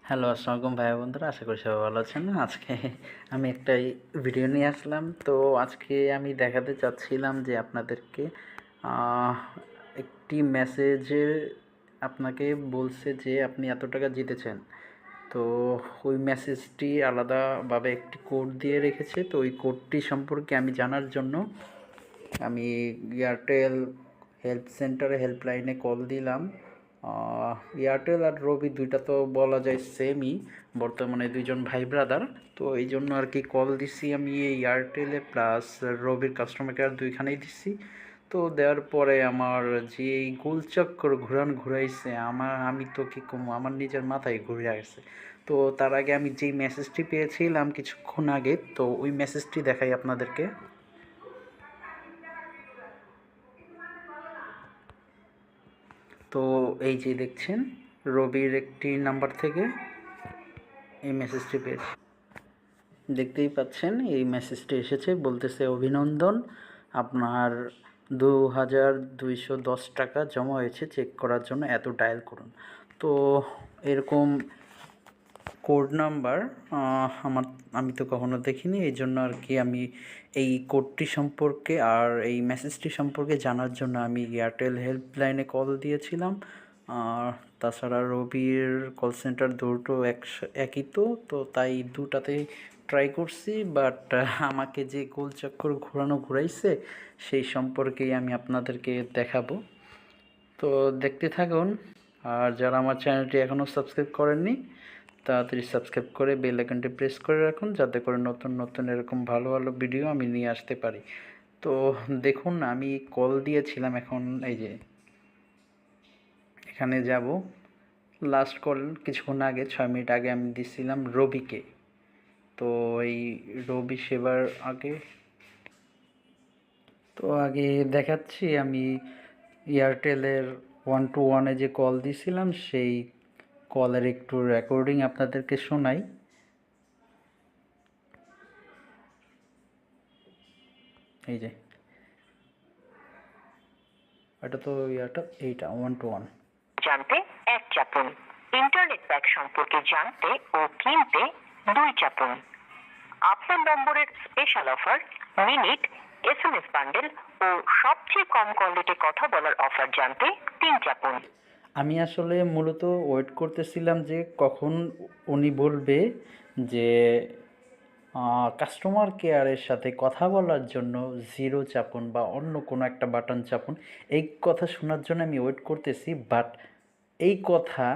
Hello, আসসালামু আলাইকুম ভাই বন্ধুরা, আশা করি সবাই ভালো আছেন। আজকে আমি একটা ভিডিও নিয়ে আসলাম। তো আজকে আমি দেখাতে চাচ্ছিলাম যে আপনাদেরকে আহ, একটি মেসেজে আপনাকে বলছে যে আপনি এত টাকা জিতেছেন। তো ওই মেসেজটি আলাদাভাবে একটি কোড দিয়ে রেখেছে। তো ওই কোডটি সম্পর্কে আমি জানার জন্য আমি এয়ারটেল হেল্প সেন্টারে হেল্পলাইনে কল দিলাম। এয়ারটেল আর রবি দুইটা তো বলা যায় সেমই, বর্তমানে দুইজন ভাই ব্রাদার। তো এই জন্য আর কি কল দিছি আমি এয়ারটেলে প্লাস রবির কাস্টমার কেয়ার দুইখানেই দিছি। তো দেওয়ার পরে আমার যে এই গোলচক্কর ঘুরাইছে, আমি তো কী কমু, আমার নিজের মাথায় ঘুরে গেছে। তো তার আগে আমি যেই মেসেজটি পেয়েছিলাম কিছুক্ষণ আগে, তো ওই মেসেজটি দেখাই আপনাদেরকে। তো এই যে দেখছেন, রবির একটি নাম্বার থেকে এই মেসেজটি পেয়েছি। দেখতেই পাচ্ছেন এই মেসেজটি এসেছে, বলতেছে অভিনন্দন, আপনার 2210 টাকা জমা হয়েছে, চেক করার জন্য এত ডায়াল করুন। তো এরকম কোড নাম্বার আমি তো কখনো দেখিনি, এই জন্য আর কি আমি এই কোডটি সম্পর্কে আর এই মেসেজটি সম্পর্কে জানার জন্য আমি এয়ারটেল হেল্পলাইনে কল দিয়েছিলাম। আর তাছাড়া রবির কল সেন্টার দুটো একই, তো তাই দুটাতেই ট্রাই করছি। বাট আমাকে যে গোল চক্কর ঘুরাইছে সেই সম্পর্কেই আমি আপনাদেরকে দেখাবো। তো দেখতে থাকুন। আর যারা আমার চ্যানেলটি এখনও সাবস্ক্রাইব করেননি, তাড়াতাড়ি সাবস্ক্রাইব করে বেল আইকনটি প্রেস করে রাখুন, যাতে করে নতুন নতুন এরকম ভালো ভালো ভিডিও আমি নিয়ে আসতে পারি। তো দেখুন, আমি কল দিয়েছিলাম, এখন এই যে এখানে যাব। লাস্ট কল কিছুক্ষণ আগে 6 মিনিট আগে আমি দিছিলাম রবিকে। তো এই রবি সেবার আগে দেখাচ্ছি আমি এয়ারটেলের 121-এ যে কল দিছিলাম সেই কলের একটু রেকর্ডিং আপনাদেরকে শোনাই। এই যে এটা তো এইটা 121 জানতে 1 চাপুন। ইন্টারনেট প্যাক সম্পর্কে জানতে ও কিনতে 2 চাপুন। আপনার নম্বরের special offer, minute, SMS bundle ও সবচেয়ে কম কল রেটে কথা বলার অফার জানতে 3 চাপুন। আমি আসলে মূলত ওয়েট করতেছিলাম যে কখন উনি বলবে যে কাস্টমার কেয়ারের সাথে কথা বলার জন্য 0 চাপুন বা অন্য কোনো একটা বাটন চাপুন। এই কথা শোনার জন্য আমি ওয়েট করতেছি, বাট এই কথা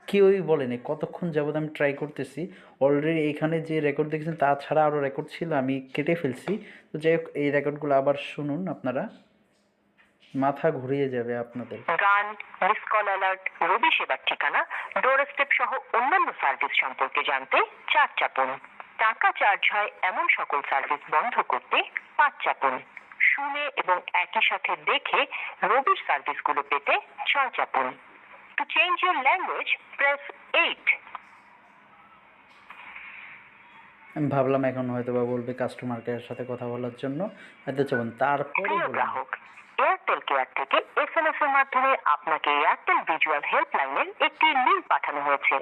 কেউই বলেনি। কতক্ষণ যাবৎ আমি ট্রাই করতেছি। অলরেডি এইখানে যে রেকর্ড দেখছেন তাছাড়া আরও রেকর্ড ছিল, আমি কেটে ফেলছি। তো যাই হোক, এই রেকর্ডগুলো আবার শুনুন, আপনারা মাথা ঘুরিয়ে যাবে আপনাদের। গান, মিস কল অ্যালার্ট, রবি সেবার ঠিকানা, ডোর স্টেপ সহ অন্যান্য সার্ভিস সম্পর্কে জানতে 4 চাপুন। টাকা চার্জ হয় এমন সকল সার্ভিস বন্ধ করতে 5 চাপুন। শুনে এবং একই সাথে দেখে রবির সার্ভিসগুলো পেতে 6 চাপুন। To change your language, press 8. আমি ভাবলাম এখন হয়তো বা বলবে কাস্টমার কেয়ারের সাথে কথা বলার জন্য, এত চাপুন, তারপরে প্রিয় বলবে গ্রাহক, এয়ারটেল কেয়ার থেকে এসএমএস এর মাধ্যমে আপনাকে এয়ারটেল ভিজুয়াল হেল্পলাইনের একটি লিংক পাঠানো হয়েছে।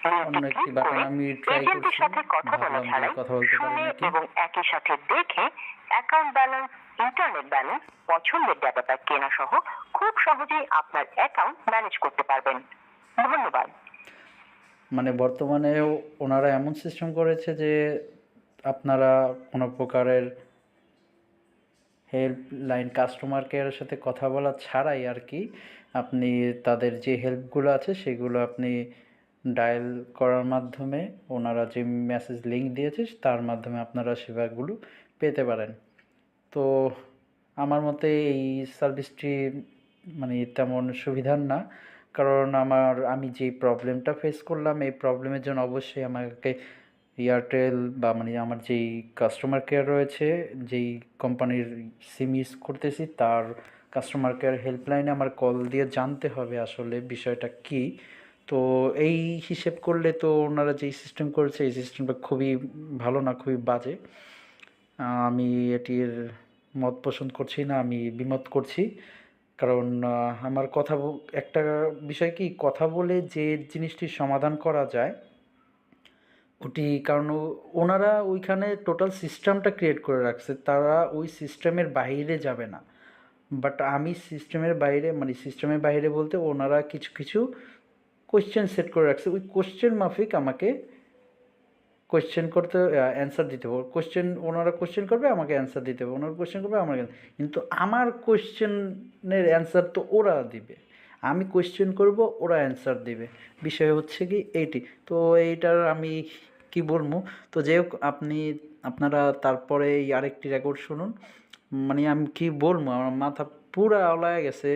অন্য লিংকটি একটি ক্লিক বাটন করে আমি ট্রাই এজেন্টের করছি, সাথে কথা বলা ভাবলাম যে ছাড়াই কথা বলতে পারি শুনে নাকি। এবং একই সাথে দেখে অ্যাকাউন্ট ব্যালেন্স, ইন্টারনেট ব্যালেন্স, পছন্দের ডাটা প্যাক কেনা সহ খুব সহজেই আপনার অ্যাকাউন্ট ম্যানেজ করতে পারবেন। ধন্যবাদ। মানে বর্তমানে ওনারা এমন সিস্টেম করেছে যে আপনারা কোনো প্রকারের হেল্পলাইন কাস্টমার কেয়ারের সাথে কথা বলা ছাড়াই আর কি আপনি তাদের যে হেল্পগুলো আছে সেগুলো আপনি ডায়াল করার মাধ্যমে, ওনারা যে মেসেজ লিঙ্ক দিয়েছে তার মাধ্যমে আপনারা সেবাগুলো পেতে পারেন। তো আমার মতে এই সার্ভিসটি মানে তেমন সুবিধার না, কারণ আমি যেই প্রবলেমটা ফেস করলাম এই প্রবলেমের জন্য অবশ্যই আমাকে এয়ারটেল বা মানে আমার যেই কাস্টমার কেয়ার রয়েছে, যেই কোম্পানির সিম ইউজ করতেছি তার কাস্টমার কেয়ার হেল্পলাইনে আমার কল দিয়ে জানতে হবে আসলে বিষয়টা কী। তো এই হিসেব করলে তো ওনারা যেই সিস্টেম করেছে এই সিস্টেমটা খুবই ভালো না, খুবই বাজে। আমি এটির মত পোষণ করছি না, আমি বিমত করছি। কারণ আমার একটা বিষয় কি, কথা বলে যে জিনিসটির সমাধান করা যায় ওটি, কারণ ওনারা ওইখানে টোটাল সিস্টেমটা ক্রিয়েট করে রাখছে, তারা ওই সিস্টেমের বাইরে যাবে না। বাট আমি সিস্টেমের বাইরে, মানে সিস্টেমের বাইরে বলতে ওনারা কিছু কিছু কোয়েশ্চেন সেট করে রাখছে, ওই কোয়েশ্চেন মাফিক আমাকে কোয়েশ্চেন করতে অ্যান্সার দিতে হবে। ওনারা কোয়েশ্চেন করবে, আমাকে অ্যান্সার দিতে হবে, ওনারা কোয়েশ্চেন করবে, আমাকে। কিন্তু আমার কোয়েশ্চেনের অ্যান্সার তো ওরা দিবে, আমি কোয়েশ্চেন করব, ওরা অ্যান্সার দিবে। বিষয় হচ্ছে কি এইটি। তো এইটার আমি কি বলবো, তো যাই হোক, আপনারা তারপরে এই আরেকটি রেকর্ড শুনুন। মানে আমি কি বলবো, আমার মাথা পুরা আওলায় গেছে।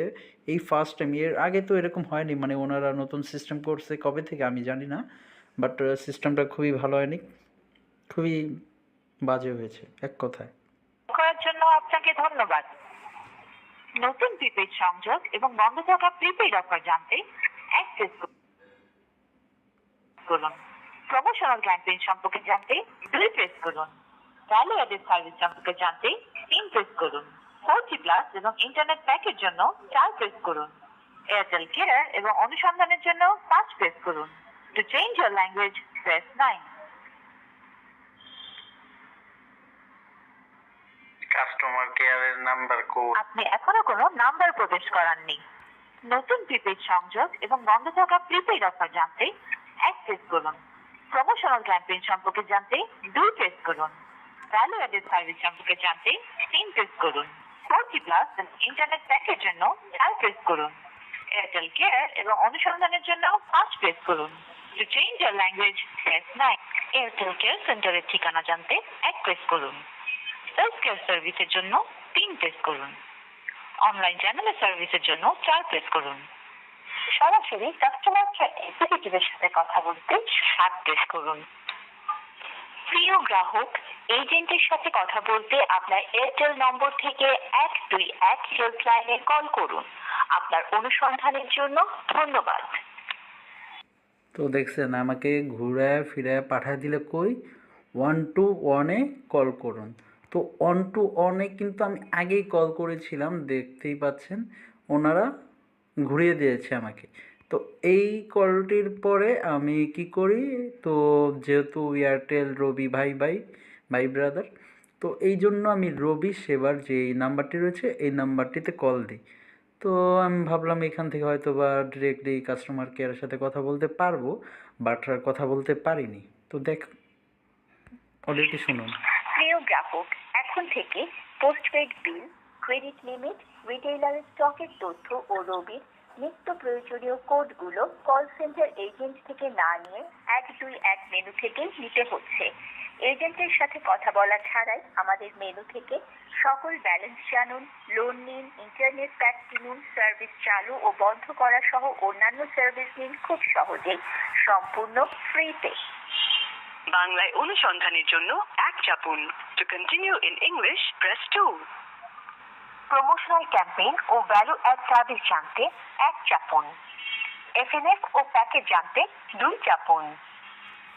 এই ফার্স্ট টাইম, এর আগে তো এরকম হয়নি, মানে ওনারা নতুন সিস্টেম করছে কবে থেকে আমি জানি না, বাট সিস্টেমটা খুবই ভালো হয়নি, খুবই বাজে হয়েছে এক কথায়। করার জন্য আপনাকে ধন্যবাদ। নতুন প্রিপেড সংযোগ এবং বন্ধ থাকা প্রিপেড অফার জানতে অ্যাক্সেস করুন। প্রমোশনাল ক্যাম্পেইন সম্পর্কে জানতে 2 প্রেস করুন। ভ্যালু অ্যাডেড সার্ভিস সম্পর্কে জানতে 3 প্রেস করুন। 4G প্লাস এবং ইন্টারনেট প্যাকের জন্য 4 প্রেস করুন। এয়ারটেল কেয়ার এবং অনুসন্ধানের জন্য 5 প্রেস করুন। To change your language press 9। Customer কেয়ারের নাম্বার কোড। আপনি এখনো কোনো নাম্বার প্রবেশ করাননি। নতুন প্রিপেড সংযোগ এবং বন্ধ থাকা প্রিপেড অফার জানতে অ্যাক্সেস করুন। প্রমোশনাল ক্যাম্পেইন সম্পর্কে জানতে 2 প্রেস করুন। ভ্যালু অ্যাডেড সার্ভিস সম্পর্কে জানতে 3 প্রেস করুন। 4G প্লাস এবং ইন্টারনেট প্যাকের জন্য 4 প্রেস করুন। এয়ারটেল কেয়ার এবং অনুসন্ধানের জন্য 5 প্রেস করুন। To change your language press 9। Airtel care সেন্টারের ঠিকানা জানতে 1 প্রেস করুন। সেলফ কেয়ার সার্ভিসের জন্য 3 প্রেস করুন। অনলাইন চ্যানেলের সার্ভিসের জন্য 4 প্রেস করুন। সরাসরি কাস্টমার কেয়ার এক্সিকিউটিভের সাথে কথা বলতে 7 প্রেস করুন। প্রিয় গ্রাহক, এজেন্টের সাথে কথা বলতে আপনার এয়ারটেল নম্বর থেকে 121 হেল্পলাইনে কল করুন। আপনার অনুসন্ধানের জন্য ধন্যবাদ। তো দেখছেন, আমাকে ঘুরায় ফিরায় পাঠায় দিলে কই 121-এ কল করুন। তো 121-এ কিন্তু আমি আগেই কল করেছিলাম, দেখতেই পাচ্ছেন ওনারা ঘুরিয়ে দিয়েছে আমাকে। তো এই কলটির পরে আমি কি করি, তো যেহেতু এয়ারটেল রবি ভাই ব্রাদার, তো এই জন্য আমি রবি সেবার যে এই নাম্বারটি রয়েছে এই নাম্বারটিতে কল দিই। তো আমি ভাবলাম এখান থেকে হয়তো বা ডিরেক্টলি কাস্টমার কেয়ারের সাথে কথা বলতে পারবো, বাট আর কথা বলতে পারিনি। তো অলরেডি শুনুন। প্রিয় গ্রাহক, এখন থেকে পোস্টপেড বিল, ক্রেডিট লিমিট, রিটেইলারের স্টকের তথ্য ও রবির নিত্য প্রয়োজনীয় কোডগুলো কল সেন্টার এজেন্ট থেকে না নিয়ে 121 মেনু থেকে নিতে হচ্ছে। এজেন্টের সাথে কথা বলা ছাড়াই আমাদের মেনু থেকে সকল ব্যালেন্স জানুন, লোন নিন, ইন্টারনেট প্যাক কিনুন, সার্ভিস চালু ও বন্ধ করা সহ অন্যান্য সার্ভিস নিন খুব সহজেই, সম্পূর্ণ ফ্রিতে। বাংলায় অনুসন্ধানের জন্য 1 চাপুন। To continue in English press 2। Promotional campaign ও ভ্যালু অ্যাড সার্ভিস জানতে 1 চাপুন। এসএমএস ও প্যাকেজ জানতে 2 চাপুন।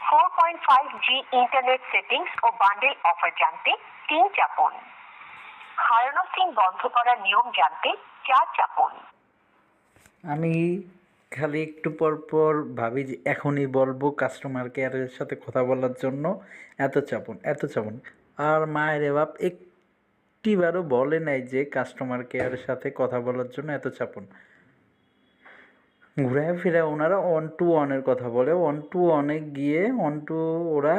4.5G ইন্টারনেট সেটিংস ও বান্ডেল অফার জানতে 3 চাপুন। হারানো সিম বন্ধ করার নিয়ম জানতে 4 চাপুন। আমি খালি একটু পর পর ভাবি যে এখনই বলবো কাস্টমার কেয়ারের সাথে কথা বলার জন্য এত চাপুন। আর মায়ের বাপ একটিবারও বলে নাই যে কাস্টমার কেয়ারের সাথে কথা বলার জন্য এত চাপুন। ঘুরায় ফিরে ওনারা 121-এর কথা বলে, 121-এ গিয়ে ওরা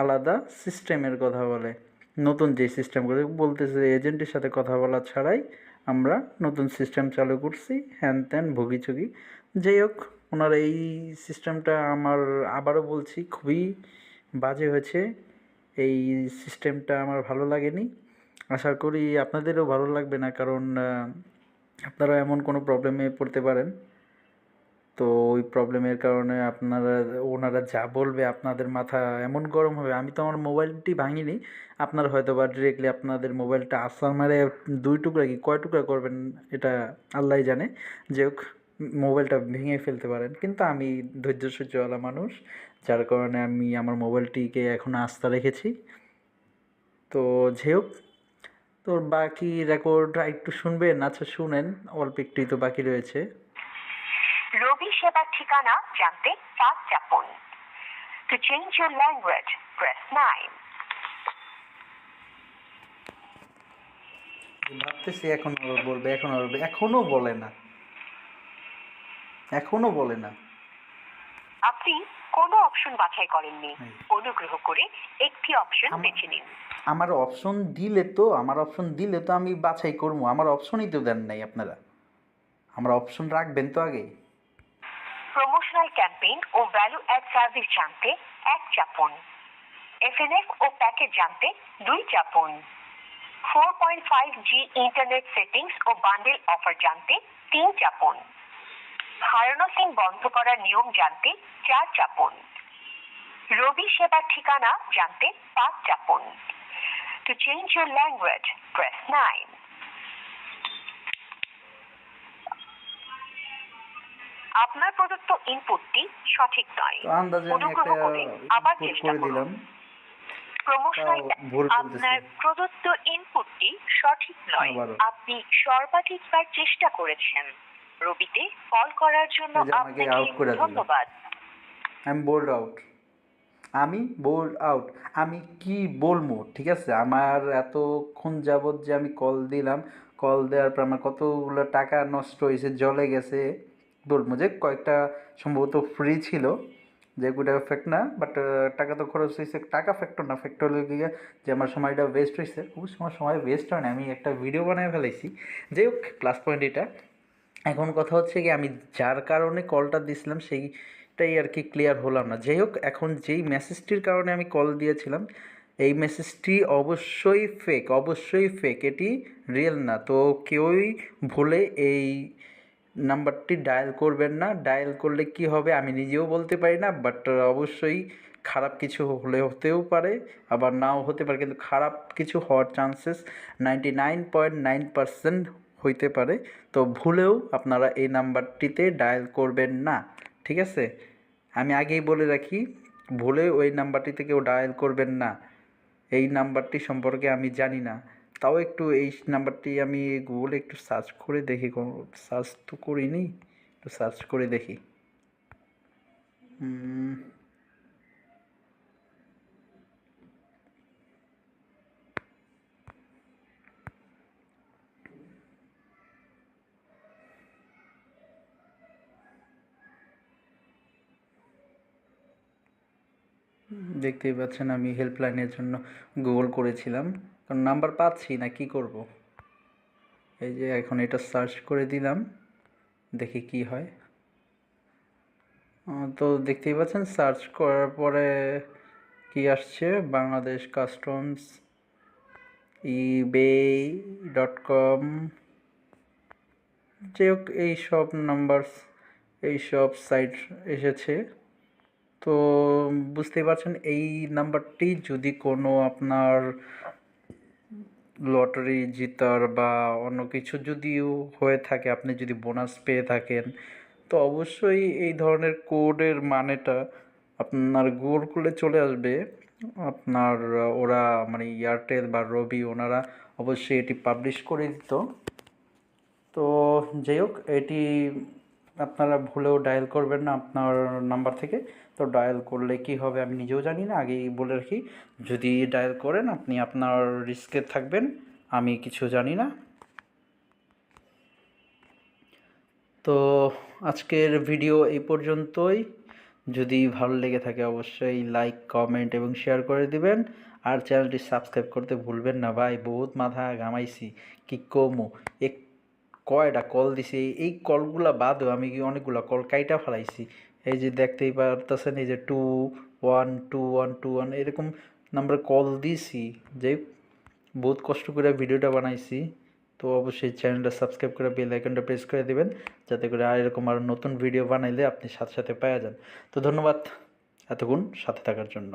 আলাদা সিস্টেমের কথা বলে। নতুন যে সিস্টেমগুলো বলতেছে এজেন্টের সাথে কথা বলা ছাড়াই আমরা নতুন সিস্টেম চালু করছি, হ্যান ত্যান ভুগিচুগি। যাই হোক, ওনারা এই সিস্টেমটা, আমার আবারও বলছি, খুবই বাজে হয়েছে। এই সিস্টেমটা আমার ভালো লাগেনি, আশা করি আপনাদেরও ভালো লাগবে না, কারণ আপনারা এমন কোনো প্রবলেমে পড়তে পারেন। তো ওই প্রবলেমের কারণে ওনারা যা বলবে আপনাদের মাথা এমন গরম হবে। আমি তো আমার মোবাইলটি ভাঙিনি, আপনারা হয়তো বা ডিরেক্টলি আপনাদের মোবাইলটা আসার মারে 2 টুকরা কি কয় টুকরা করবেন এটা আল্লাহই জানে। যে হোক, মোবাইলটা ভেঙে ফেলতে পারেন, কিন্তু আমি ধৈর্য সহ্যওয়ালা মানুষ, যার কারণে আমি আমার মোবাইলটিকে এখনও আস্থা রেখেছি। তো যাই হোক, তোর বাকি রেকর্ড একটু শুনবেন? আচ্ছা শুনেন, অল্প একটুই তো বাকি রয়েছে। রবি সেবার ঠিকানা জানতে 5 চাপুন। To change your language, press 9. ভাবতেছি এখন বলবে, এখনো বলে না, এখনো বলে না। আপনি কোনো অপশন বাছাই করেননি। অনুগ্রহ করে একটি অপশন বেছে নিন। আমার অপশন দিলে তো আমি বাছাই করবো। আমার অপশনই তো দেন নাই আপনারা। আমার অপশন রাখবেন তো আগে। প্রমোশনাল ক্যাম্পেইন ও ভ্যালু অ্যাড সার্ভিস জানতে 1 চাপুন। এফএনএফ ও প্যাকেজ জানতে 2 চাপুন। 4.5G ইন্টারনেট সেটিংস ও বান্ডেল অফার জানতে 3 চাপুন। হারানো সিম বন্ধ করার নিয়ম জানতে 4 চাপুন। রবি সেবার ঠিকানা জানতে 5 চাপুন। To change your language, press 9. আপনার প্রদত্ত ইনপুটটি সঠিক নয়। তো আন্দাজে আমি অনুগ্রহ একটা করে আবার ইনপুট চেষ্টা করে করুন। দিলাম, প্রমোশনাল তাও ভুল বলতেছি। আপনার প্রদত্ত ইনপুটটি সঠিক নয়। আবারও। আপনি সর্বাধিকবার চেষ্টা করেছেন। রবিতে কল করার জন্য এই যে আমাকে আপনাকে আউট করে দিল। ধন্যবাদ। আমি বোল্ড আউট। আমি কি বলবো? ঠিক আছে, আমার এতক্ষণ যাবৎ যে আমি কল দিলাম, কল দেওয়ার পর আমার কতগুলো টাকা নষ্ট হয়েছে, জলে গেছে। বলবো যে কয়েকটা সম্ভবত ফ্রি ছিল, যেগুলো ফ্যাক্ট না, বাট টাকা তো খরচ হয়েছে। টাকা ফ্যাক্টর না, ফ্যাক্টর হলো গিয়ে যে আমার সময়টা ওয়েস্ট হয়েছে। অবশ্য আমার সময় ওয়েস্ট হয় না, আমি একটা ভিডিও বানিয়ে ফেলাইছি। যাই হোক, প্লাস পয়েন্ট এটা। এখন কথা হচ্ছে কি, আমি যার কারণে কলটা দিয়েছিলাম সেইটাই আর কি ক্লিয়ার হলাম না। যাই হোক, এখন যেই মেসেজটির কারণে আমি কল দিয়েছিলাম, এই মেসেজটি অবশ্যই ফেক, এটি রিয়েল না। তো কেউই ভুলে এই নাম্বারটি ডায়াল করবেন না। ডায়াল করলে কি হবে আমি নিজেও বলতে পারি না, বাট অবশ্যই খারাপ কিছু হতেও পারে, আবার নাও হতে পারে, কিন্তু খারাপ কিছু হওয়ার চান্সেস 99.9% হইতে পারে। তো ভুলেও আপনারা এই নাম্বারটিতে ডায়াল করবেন না, ঠিক আছে? আমি আগেই বলে রাখি, ভুলে ওই নাম্বারটিতে কেউ ডায়াল করবেন না। এই নাম্বারটি সম্পর্কে আমি জানি না, তাও একটু এই নাম্বারটি আমি গুগলে একটু সার্চ করে দেখি। সার্চ তো করিনি, একটু সার্চ করে দেখি। দেখতেই পাচ্ছেন আমি হেল্পলাইনের জন্য গুগল করেছিলাম, কারণ নাম্বার পাচ্ছি না, কি করব। এই যে এখন এটা সার্চ করে দিলাম, দেখি কি হয়। তো দেখতেই পাচ্ছেন সার্চ করার পরে কি আসছে, বাংলাদেশ কাস্টমস, ebay.com, যাই হোক এইসব সাইট এসেছে। তো বুঝতেই পারছেন, এই নাম্বারটি যদি কোনো আপনার লটারি জিতার বা অন্য কিছু যদিও হয়ে থাকে, আপনি যদি বোনাস পেয়ে থাকেন, তো অবশ্যই এই ধরনের কোডের মানেটা আপনার গুগল করলে চলে আসবে। আপনার ওরা মানে এয়ারটেল বা রবি, ওনারা অবশ্যই এটি পাবলিশ করে দিত। তো যাই হোক, এটি আপনারা ভুলেও ডায়াল করবেন না আপনার নাম্বার থেকে। তো ডায়াল করলে কি হবে আমি নিজেও জানি না, আগেই বলে রাখি। যদি ডায়াল করেন আপনি আপনার রিস্কে থাকবেন, আমি কিছু জানি না। তো আজকের ভিডিও এই পর্যন্তই। যদি ভালো লেগে থাকে অবশ্যই লাইক, কমেন্ট এবং শেয়ার করে দিবেন। আর চ্যানেলটি সাবস্ক্রাইব করতে ভুলবেন না ভাই। বহুত মাথা ঘামাইছি, কি কমু। কয়টা কল দিছি, এই কলগুলা বাদও আমি অনেকগুলো কল কাইটা ফেলাইছি। এই যে দেখতেই পারতেছেন, এই যে 212121 এরকম নাম্বারে কল দিছি। যাই বহুত কষ্ট করে ভিডিওটা বানাইছি। তো অবশ্যই চ্যানেলটা সাবস্ক্রাইব করে বেল আইকনটা প্রেস করে দেবেন, যাতে করে এরকম আরও নতুন ভিডিও বানাইলে আপনি সাথে সাথে পেয়ে যান। তো ধন্যবাদ এতক্ষণ সাথে থাকার জন্য।